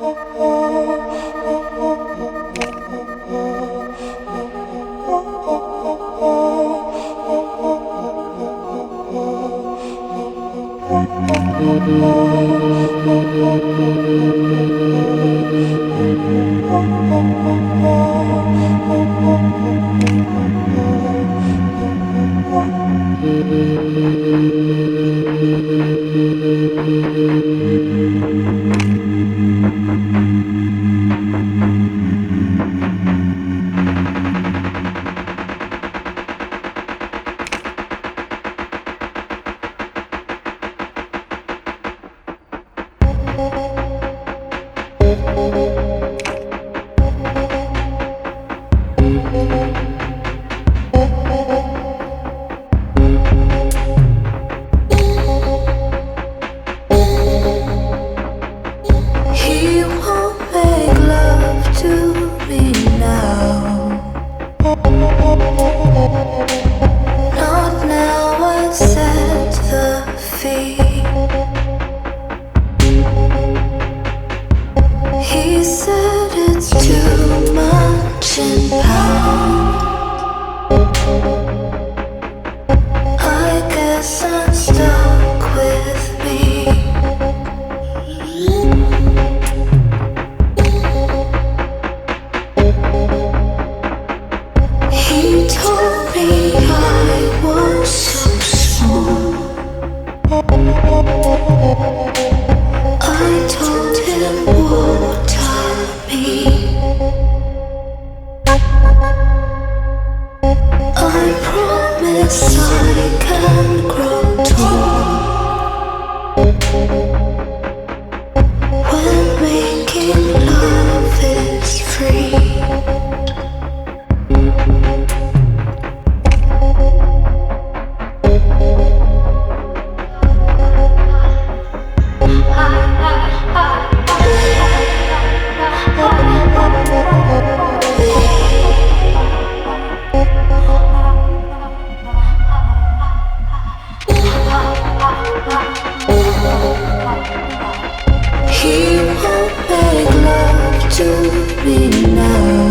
He won't make love to me now. Not now, I set the fee. He said it's too much in pound. I guess I'm stuck with me. He told me I was so small. I told him water me. I promise I can grow tall when making love is free. He won't make love to me now.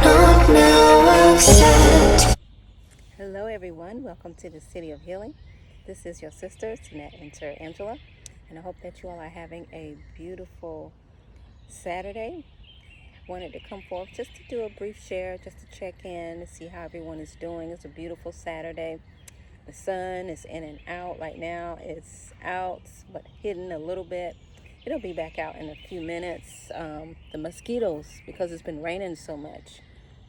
Not now, I've said. Hello, everyone. Welcome to the City of Healing. This is your sister, Tinette Enter Angela, and I hope that you all are having a beautiful Saturday. Wanted to come forth just to do a brief share, just to check in to see how everyone is doing. It's a beautiful Saturday. The sun is in and out. Right now it's out, but hidden a little bit. It'll be back out in a few minutes. The mosquitoes, because it's been raining so much,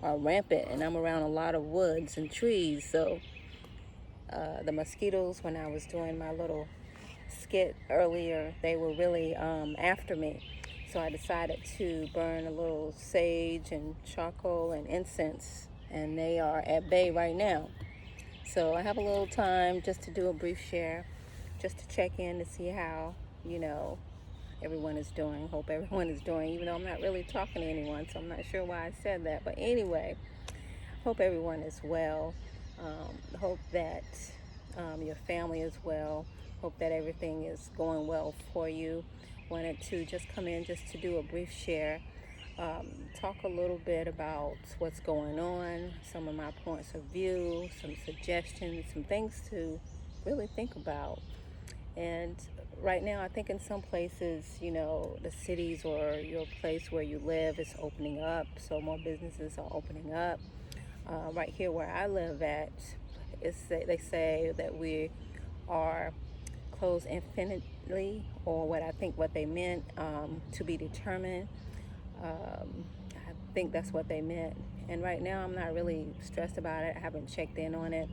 are rampant, and I'm around a lot of woods and trees. So the mosquitoes, when I was doing my little skit earlier, they were really after me. So I decided to burn a little sage and charcoal and incense, and they are at bay right now. So I have a little time just to do a brief share, just to check in to see how, everyone is doing. Hope everyone is doing, even though I'm not really talking to anyone, so I'm not sure why I said that. But anyway, hope everyone is well. Hope that your family is well. Hope that everything is going well for you. Wanted to just come in just to do a brief share. Talk a little bit about what's going on, some of my points of view, some suggestions, some things to really think about. And right now, I think in some places, the cities or your place where you live is opening up, so more businesses are opening up. Right here where I live at, they say that we are closed infinitely, or what they meant, to be determined. I think that's what they meant. And right now, I'm not really stressed about it. I haven't checked in on it.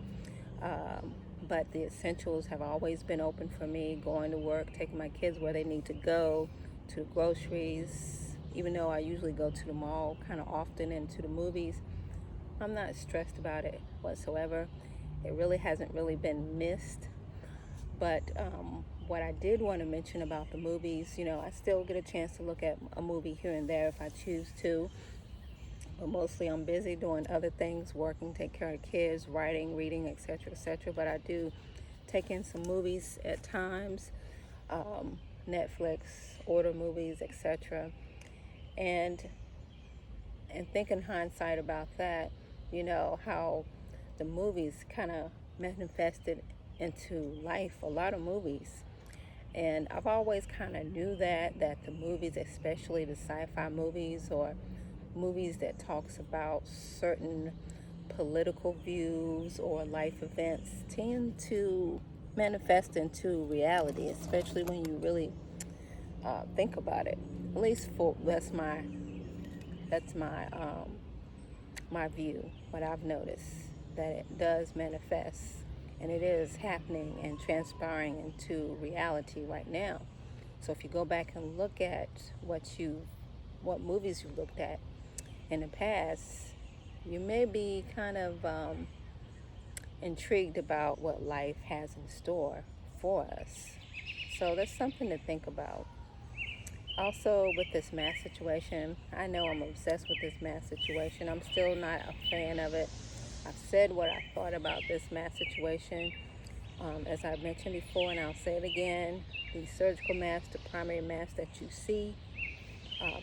But the essentials have always been open for me, going to work, taking my kids where they need to go, to the groceries. Even though I usually go to the mall kind of often and to the movies, I'm not stressed about it whatsoever. It really hasn't really been missed. But what I did want to mention about the movies, I still get a chance to look at a movie here and there if I choose to. But mostly I'm busy doing other things, working, take care of kids, writing, reading, etc., etc. But I do take in some movies at times. Netflix, order movies, etc. And think in hindsight about that, how the movies kind of manifested into life, a lot of movies. And I've always kind of knew that the movies, especially the sci-fi movies or movies that talks about certain political views or life events, tend to manifest into reality, especially when you really think about it. At least for that's my view. What I've noticed, that it does manifest, and it is happening and transpiring into reality right now. So if you go back and look at what movies you looked at in the past, you may be kind of intrigued about what life has in store for us. So that's something to think about. Also, with this mask situation, I know I'm obsessed with this mask situation. I'm still not a fan of it. I've said what I thought about this mask situation. As I mentioned before, and I'll say it again, the surgical mask, the primary mask that you see,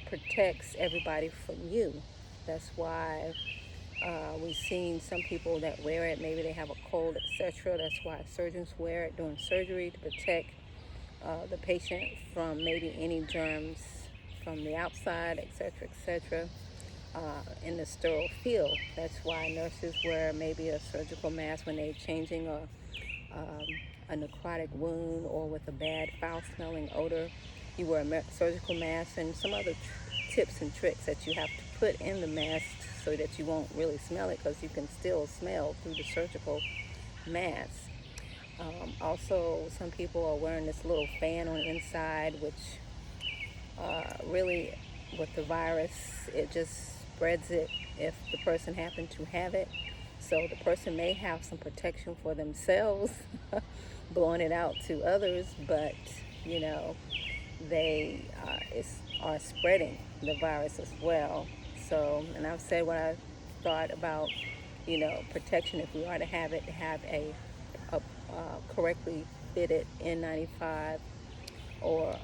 protects everybody from you. That's why we've seen some people that wear it. Maybe they have a cold, etc. That's why surgeons wear it during surgery, to protect the patient from maybe any germs from the outside, etc., etc., in the sterile field. That's why nurses wear maybe a surgical mask when they're changing a necrotic wound or with a bad, foul-smelling odor. You wear a surgical mask, and some other tips and tricks that you have to put in the mask so that you won't really smell it, because you can still smell through the surgical mask. Also, some people are wearing this little fan on the inside, which really, with the virus, it just spreads it if the person happened to have it. So the person may have some protection for themselves, blowing it out to others, but they are spreading the virus as well. So, and I've said what I thought about, protection, if we are to have it, to have a correctly fitted N95 or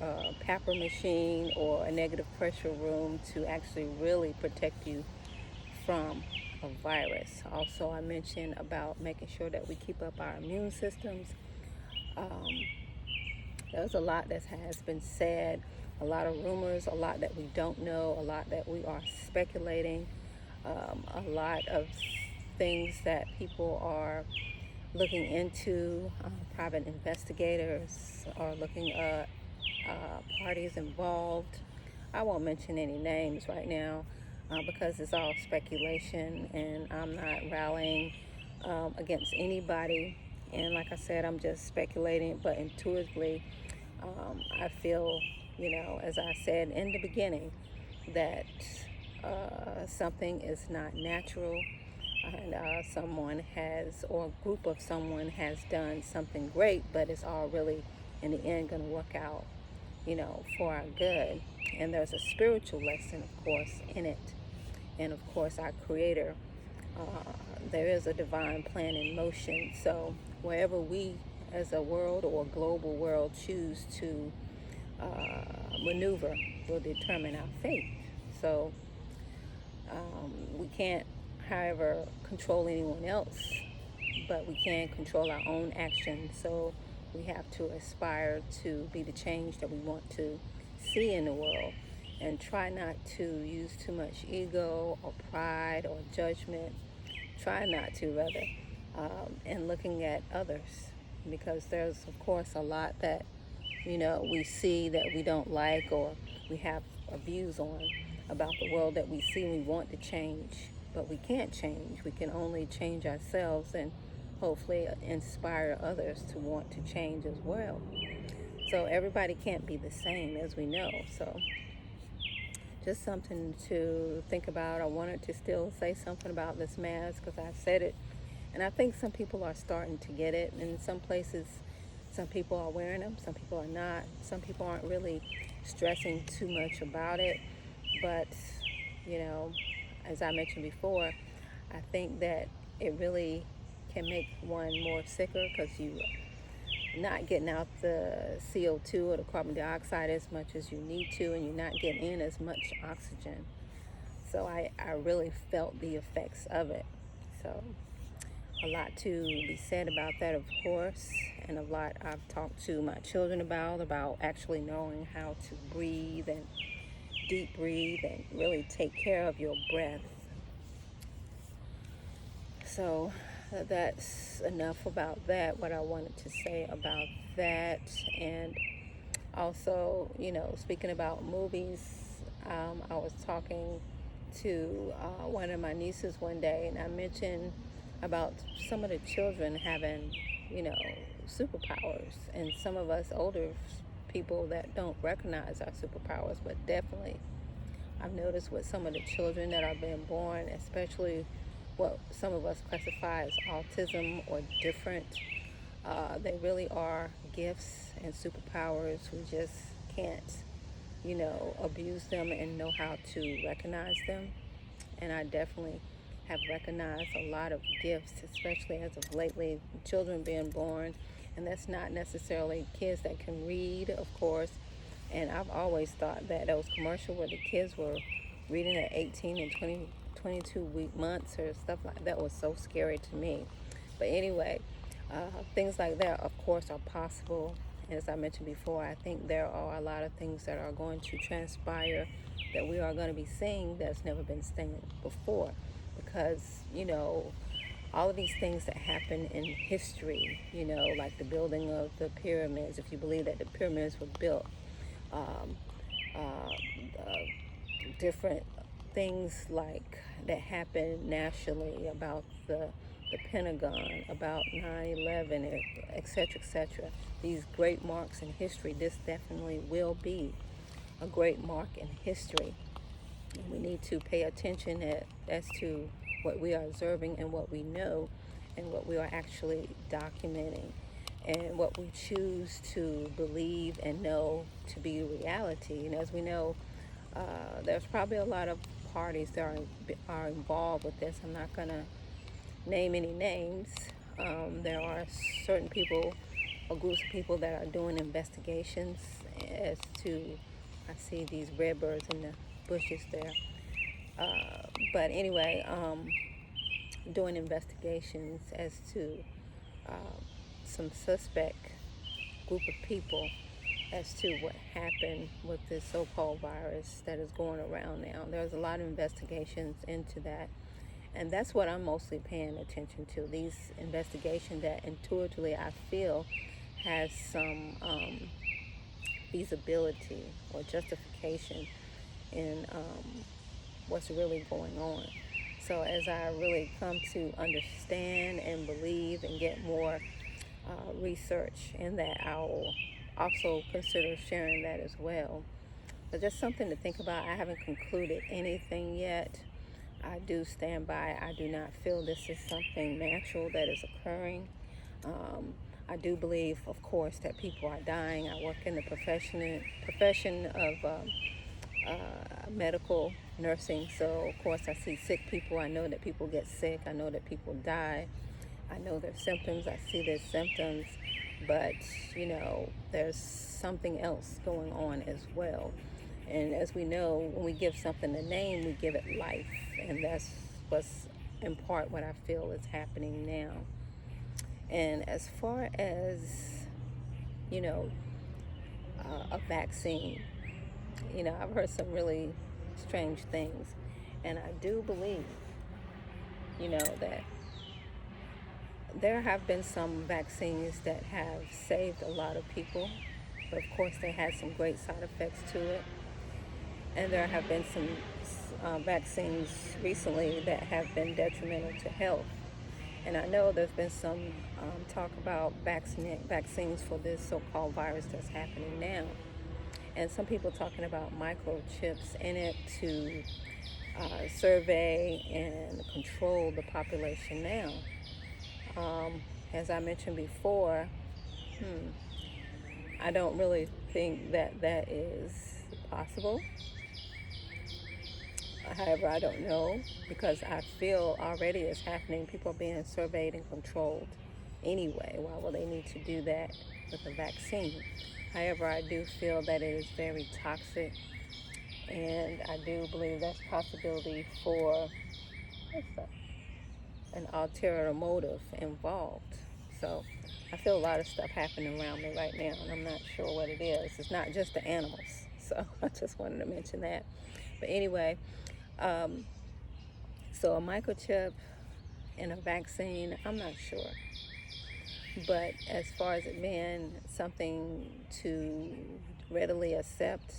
a PAPR machine or a negative pressure room to actually really protect you from a virus. Also, I mentioned about making sure that we keep up our immune systems. There's a lot that has been said, a lot of rumors, a lot that we don't know, a lot that we are speculating, a lot of things that people are looking into. Private investigators are looking at parties involved. I won't mention any names right now because it's all speculation, and I'm not rallying against anybody. And like I said, I'm just speculating, but intuitively, I feel, as I said in the beginning, that something is not natural, and someone has, or a group of someone has done something great, but it's all really in the end going to work out, for our good. And there's a spiritual lesson, of course, in it. And of course, our Creator, there is a divine plan in motion. So wherever we as a world or a global world choose to maneuver will determine our fate. So we can't, however, control anyone else, but we can control our own actions. So we have to aspire to be the change that we want to see in the world, and try not to use too much ego or pride or judgment. Try not to, rather, and looking at others, because there's, of course, a lot that we see that we don't like, or we have views on about the world that we see and we want to change, but we can't change. We can only change ourselves and hopefully inspire others to want to change as well. So everybody can't be the same, as we know. So just something to think about. I wanted to still say something about this mask because I've said it, and I think some people are starting to get it. In some places, some people are wearing them, some people are not. Some people aren't really stressing too much about it. But, as I mentioned before, I think that it really can make one more sicker, because you not getting out the CO2 or the carbon dioxide as much as you need to, and you're not getting in as much oxygen. So I really felt the effects of it. So a lot to be said about that, of course, and a lot I've talked to my children about actually knowing how to breathe and deep breathe and really take care of your breath. So that's enough about that, what I wanted to say about that. And also, speaking about movies, I was talking to one of my nieces one day, and I mentioned about some of the children having, superpowers, and some of us older people that don't recognize our superpowers, but definitely I've noticed with some of the children that are being born, especially what some of us classify as autism or different, they really are gifts and superpowers. We just can't, abuse them and know how to recognize them. And I definitely have recognized a lot of gifts, especially as of lately, children being born. And that's not necessarily kids that can read, of course. And I've always thought that those commercials where the kids were reading at 18 and 22 week months or stuff like that was so scary to me. But anyway, things like that, of course, are possible. As I mentioned before, I think there are a lot of things that are going to transpire that we are going to be seeing that's never been seen before. Because, all of these things that happen in history, like the building of the pyramids, if you believe that the pyramids were built, um, different things like that happened nationally about the Pentagon, about 9/11, etc., etc. These great marks in history, this definitely will be a great mark in history. And we need to pay attention as to what we are observing and what we know and what we are actually documenting and what we choose to believe and know to be reality. And as we know, there's probably a lot of parties that are involved with this. I'm not going to name any names. There are certain people or groups of people that are doing investigations as to, I see these redbirds in the bushes there. But anyway, doing investigations as to some suspect group of people as to what happened with this so-called virus that is going around now. There's a lot of investigations into that. And that's what I'm mostly paying attention to. These investigations that intuitively I feel has some feasibility or justification in what's really going on. So as I really come to understand and believe and get more research in that, I'll also consider sharing that as well. But just something to think about. I haven't concluded anything yet. I do stand by. I do not feel this is something natural that is occurring. I do believe, of course, that people are dying. I work in the profession of medical nursing, so of course I see sick people. I know that people get sick. I know that people die. I know their symptoms. I see their symptoms, but there's something else going on as well. And as we know, when we give something a name, we give it life, and that's what's in part what I feel is happening now. And as far as a vaccine, I've heard some really strange things, and I do believe that there have been some vaccines that have saved a lot of people, but of course they had some great side effects to it. And there have been some vaccines recently that have been detrimental to health. And I know there's been some talk about vaccines for this so-called virus that's happening now. And some people talking about microchips in it to survey and control the population now. As I mentioned before, I don't really think that is possible. However, I don't know, because I feel already it's happening. People are being surveyed and controlled anyway. Why will they need to do that with a vaccine. However, I do feel that it is very toxic, and I do believe there's possibility for an ulterior motive involved. So I feel a lot of stuff happening around me right now, and I'm not sure what it is. It's not just the animals. So I just wanted to mention that. But anyway, so a microchip and a vaccine, I'm not sure. But as far as it being something to readily accept,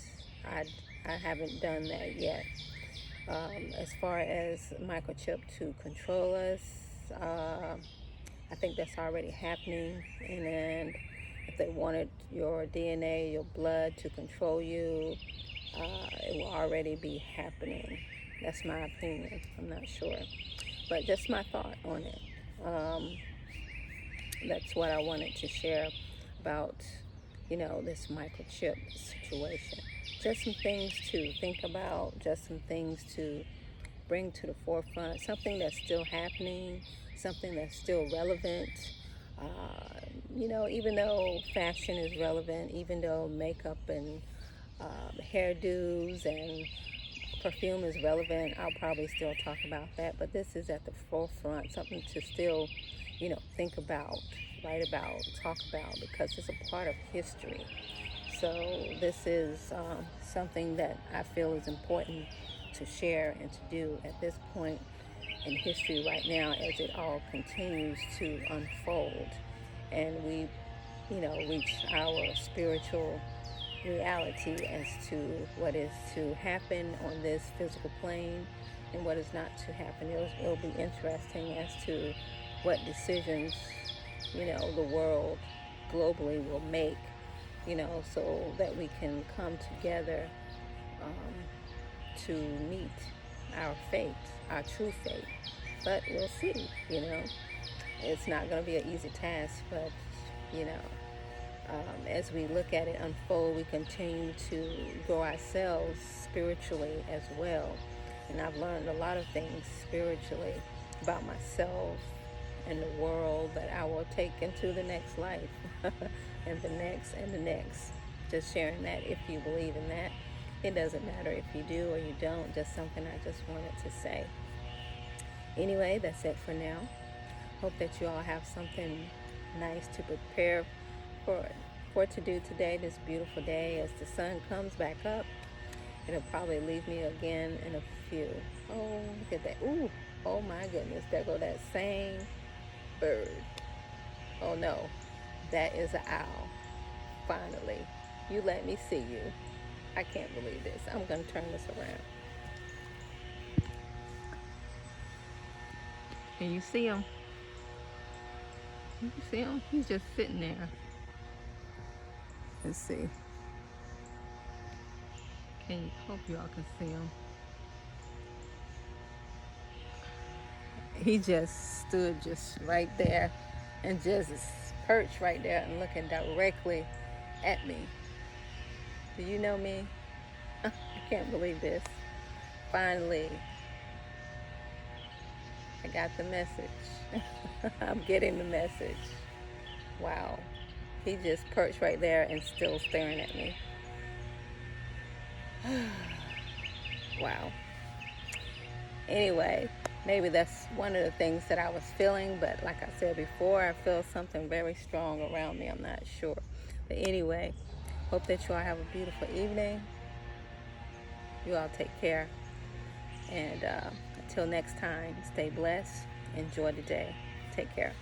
I haven't done that yet. As far as microchip to control us, I think that's already happening. And then if they wanted your DNA, your blood to control you, it will already be happening. That's my opinion. I'm not sure. But just my thought on it. That's what I wanted to share about, this microchip situation. Just some things to think about, just some things to bring to the forefront, something that's still happening, something that's still relevant. Even though fashion is relevant, even though makeup and hairdos and perfume is relevant, I'll probably still talk about that. But this is at the forefront, something to still, think about, write about, talk about, because it's a part of history. So this is something that I feel is important to share and to do at this point in history right now, as it all continues to unfold and we, reach our spiritual reality as to what is to happen on this physical plane and what is not to happen. It'll be interesting as to what decisions, the world globally will make, so that we can come together to meet our fate, our true fate. But we'll see, It's not going to be an easy task, but, as we look at it unfold, we continue to grow ourselves spiritually as well. And I've learned a lot of things spiritually about myself and the world that I will take into the next life and the next and the next. Just sharing that if you believe in that. It doesn't matter if you do or you don't, just something I just wanted to say. Anyway, that's it for now. Hope that you all have something nice to prepare for to do today, this beautiful day. As the sun comes back up, it'll probably leave me again in a few. Oh, look at that. Ooh, oh my goodness, there go that same bird. Oh no, that is an owl. Finally, you let me see you. I can't believe this. I'm going to turn this around. Can you see him? Can you see him? He's just sitting there. Let's see. Hope y'all can see him. He just stood just right there and just perched right there and looking directly at me. Do you know me? I can't believe this. Finally, I got the message. I'm getting the message. Wow. He just perched right there and still staring at me. Wow. Anyway, maybe that's one of the things that I was feeling, but like I said before, I feel something very strong around me. I'm not sure. But anyway, hope that you all have a beautiful evening. You all take care. And until next time, stay blessed. Enjoy the day. Take care.